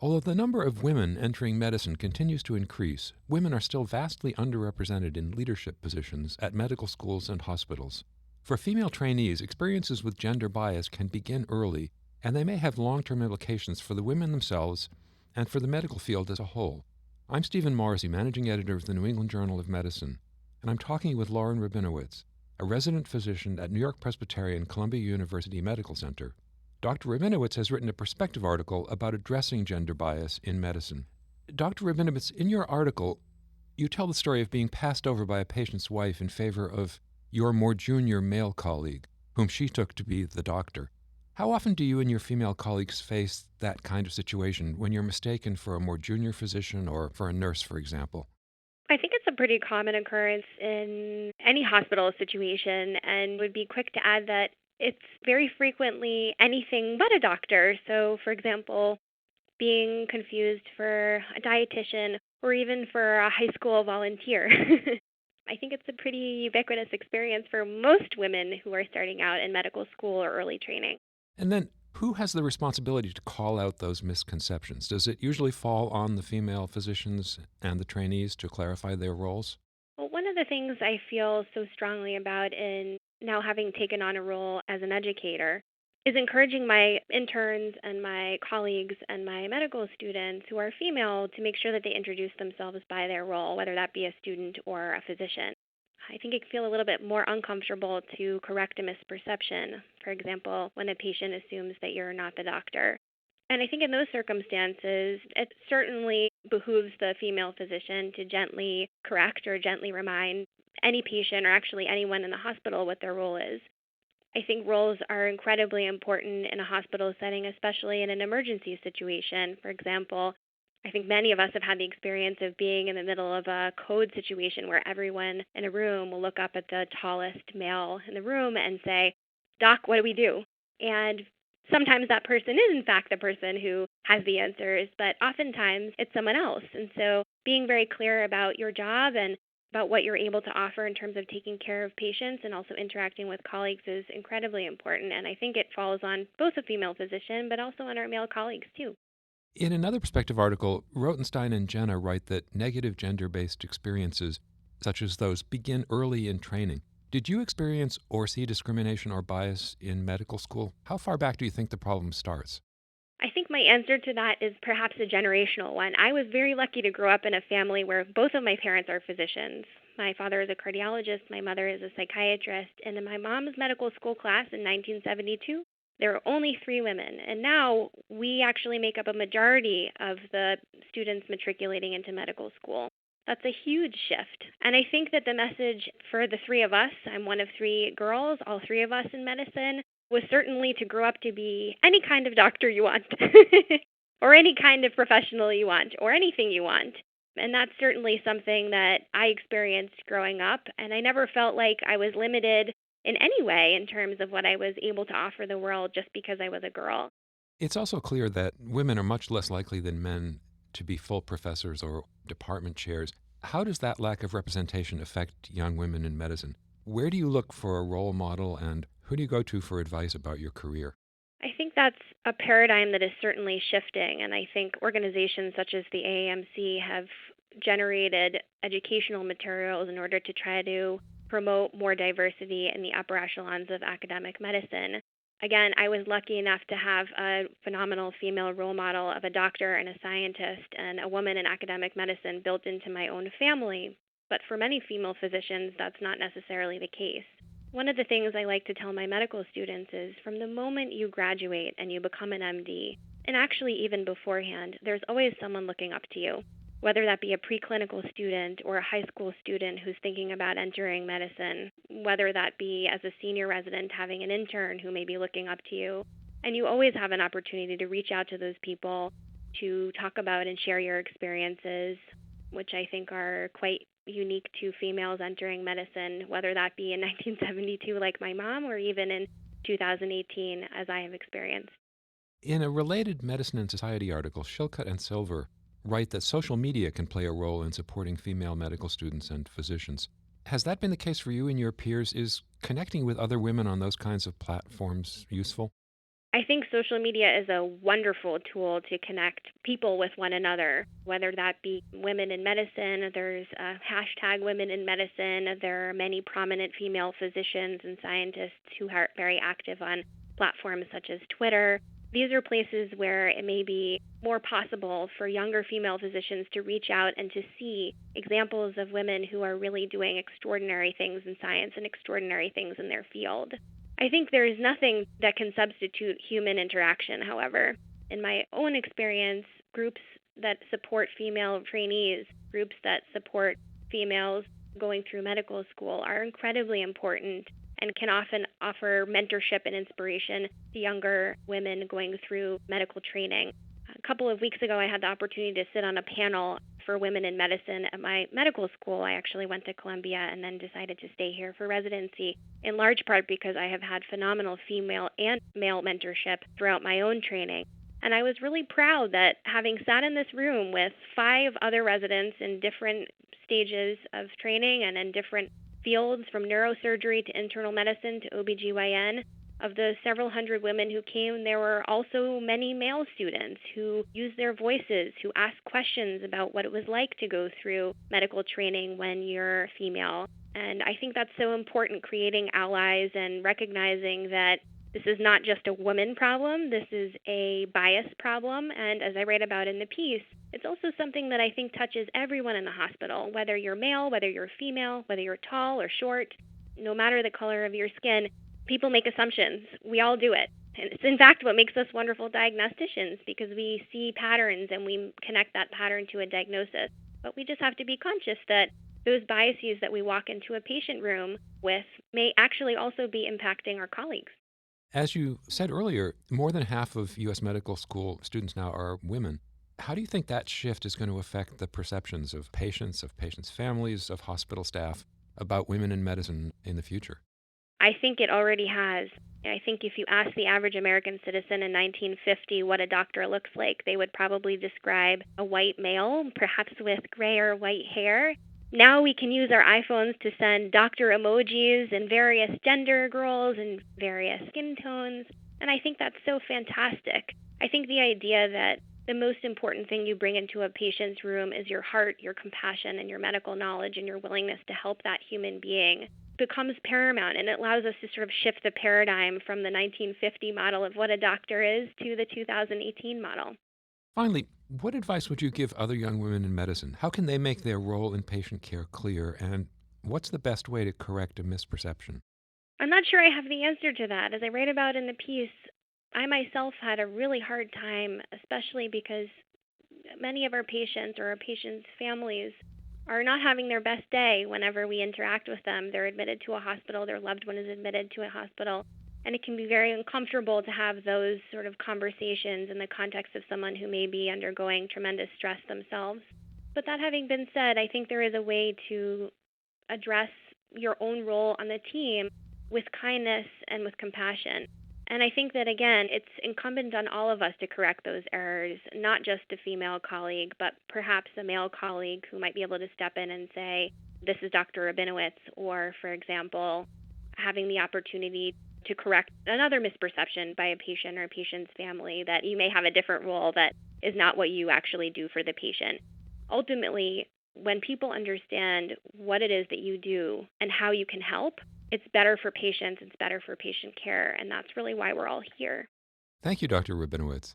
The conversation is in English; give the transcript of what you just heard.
Although the number of women entering medicine continues to increase, women are still vastly underrepresented in leadership positions at medical schools and hospitals. For female trainees, experiences with gender bias can begin early, and they may have long-term implications for the women themselves and for the medical field as a whole. I'm Stephen Morrissey, managing editor of the New England Journal of Medicine, and I'm talking with Loren Rabinowitz, a resident physician at New York Presbyterian Columbia University Medical Center. Dr. Rabinowitz has written a perspective article about addressing gender bias in medicine. Dr. Rabinowitz, in your article, you tell the story of being passed over by a patient's wife in favor of your more junior male colleague, whom she took to be the doctor. How often do you and your female colleagues face that kind of situation when you're mistaken for a more junior physician or for a nurse, for example? I think it's a pretty common occurrence in any hospital situation, and would be quick to add that it's very frequently anything but a doctor. So, for example, being confused for a dietitian or even for a high school volunteer. I think it's a pretty ubiquitous experience for most women who are starting out in medical school or early training. And then, who has the responsibility to call out those misconceptions? Does it usually fall on the female physicians and the trainees to clarify their roles? Well, one of the things I feel so strongly about in now having taken on a role as an educator is encouraging my interns and my colleagues and my medical students who are female to make sure that they introduce themselves by their role, whether that be a student or a physician. I think it can feel a little bit more uncomfortable to correct a misperception. For example, when a patient assumes that you're not the doctor. And I think in those circumstances, it certainly behooves the female physician to gently correct or gently remind any patient or actually anyone in the hospital what their role is. I think roles are incredibly important in a hospital setting, especially in an emergency situation. For example, I think many of us have had the experience of being in the middle of a code situation where everyone in a room will look up at the tallest male in the room and say, "Doc, what do we do?" And sometimes that person is, in fact, the person who has the answers, but oftentimes it's someone else. And so being very clear about your job and about what you're able to offer in terms of taking care of patients and also interacting with colleagues is incredibly important. And I think it falls on both a female physician, but also on our male colleagues, too. In another perspective article, Rotenstein and Jenna write that negative gender-based experiences, such as those, begin early in training. Did you experience or see discrimination or bias in medical school? How far back do you think the problem starts? I think my answer to that is perhaps a generational one. I was very lucky to grow up in a family where both of my parents are physicians. My father is a cardiologist, my mother is a psychiatrist, and in my mom's medical school class in 1972, there were only 3 women. And now we actually make up a majority of the students matriculating into medical school. That's a huge shift. And I think that the message for the 3 of us, I'm one of 3 girls, all 3 of us in medicine, was certainly to grow up to be any kind of doctor you want, or any kind of professional you want, or anything you want. And that's certainly something that I experienced growing up, and I never felt like I was limited in any way in terms of what I was able to offer the world just because I was a girl. It's also clear that women are much less likely than men to be full professors or department chairs. How does that lack of representation affect young women in medicine? Where do you look for a role model, and who do you go to for advice about your career? I think that's a paradigm that is certainly shifting, and I think organizations such as the AAMC have generated educational materials in order to try to promote more diversity in the upper echelons of academic medicine. Again, I was lucky enough to have a phenomenal female role model of a doctor and a scientist and a woman in academic medicine built into my own family. But for many female physicians, that's not necessarily the case. One of the things I like to tell my medical students is from the moment you graduate and you become an MD, and actually even beforehand, there's always someone looking up to you, whether that be a preclinical student or a high school student who's thinking about entering medicine, whether that be as a senior resident having an intern who may be looking up to you. And you always have an opportunity to reach out to those people to talk about and share your experiences, which I think are quite unique to females entering medicine, whether that be in 1972 like my mom or even in 2018 as I have experienced. In a related Medicine and Society article, Shilcutt and Silver write that social media can play a role in supporting female medical students and physicians. Has that been the case for you and your peers? Is connecting with other women on those kinds of platforms useful? I think social media is a wonderful tool to connect people with one another, whether that be women in medicine. There's a hashtag women in medicine. There are many prominent female physicians and scientists who are very active on platforms such as Twitter. These are places where it may be more possible for younger female physicians to reach out and to see examples of women who are really doing extraordinary things in science and extraordinary things in their field. I think there is nothing that can substitute human interaction, however. In my own experience, groups that support female trainees, groups that support females going through medical school are incredibly important and can often offer mentorship and inspiration to younger women going through medical training. A couple of weeks ago, I had the opportunity to sit on a panel for women in medicine at my medical school. I actually went to Columbia and then decided to stay here for residency, in large part because I have had phenomenal female and male mentorship throughout my own training. And I was really proud that having sat in this room with 5 other residents in different stages of training and in different fields, from neurosurgery to internal medicine to OBGYN, of the several hundred women who came, there were also many male students who used their voices, who asked questions about what it was like to go through medical training when you're female. And I think that's so important, creating allies and recognizing that this is not just a woman problem, this is a bias problem. And as I write about in the piece, it's also something that I think touches everyone in the hospital, whether you're male, whether you're female, whether you're tall or short, no matter the color of your skin. People make assumptions. We all do it. And it's in fact what makes us wonderful diagnosticians, because we see patterns and we connect that pattern to a diagnosis. But we just have to be conscious that those biases that we walk into a patient room with may actually also be impacting our colleagues. As you said earlier, more than half of U.S. medical school students now are women. How do you think that shift is going to affect the perceptions of patients' families, of hospital staff about women in medicine in the future? I think it already has. I think if you ask the average American citizen in 1950 what a doctor looks like, they would probably describe a white male, perhaps with gray or white hair. Now we can use our iPhones to send doctor emojis and various gender girls and various skin tones, and I think that's so fantastic. I think the idea that the most important thing you bring into a patient's room is your heart, your compassion, and your medical knowledge and your willingness to help that human being becomes paramount, and it allows us to sort of shift the paradigm from the 1950 model of what a doctor is to the 2018 model. Finally, what advice would you give other young women in medicine? How can they make their role in patient care clear, and what's the best way to correct a misperception? I'm not sure I have the answer to that. As I write about in the piece, I myself had a really hard time, especially because many of our patients or our patients' families are not having their best day whenever we interact with them. They're admitted to a hospital, their loved one is admitted to a hospital, and it can be very uncomfortable to have those sort of conversations in the context of someone who may be undergoing tremendous stress themselves. But that having been said, I think there is a way to address your own role on the team with kindness and with compassion. And I think that, again, it's incumbent on all of us to correct those errors, not just a female colleague, but perhaps a male colleague who might be able to step in and say, this is Dr. Rabinowitz, or, for example, having the opportunity to correct another misperception by a patient or a patient's family that you may have a different role that is not what you actually do for the patient. Ultimately, when people understand what it is that you do and how you can help, it's better for patients, it's better for patient care, and that's really why we're all here. Thank you, Dr. Rabinowitz.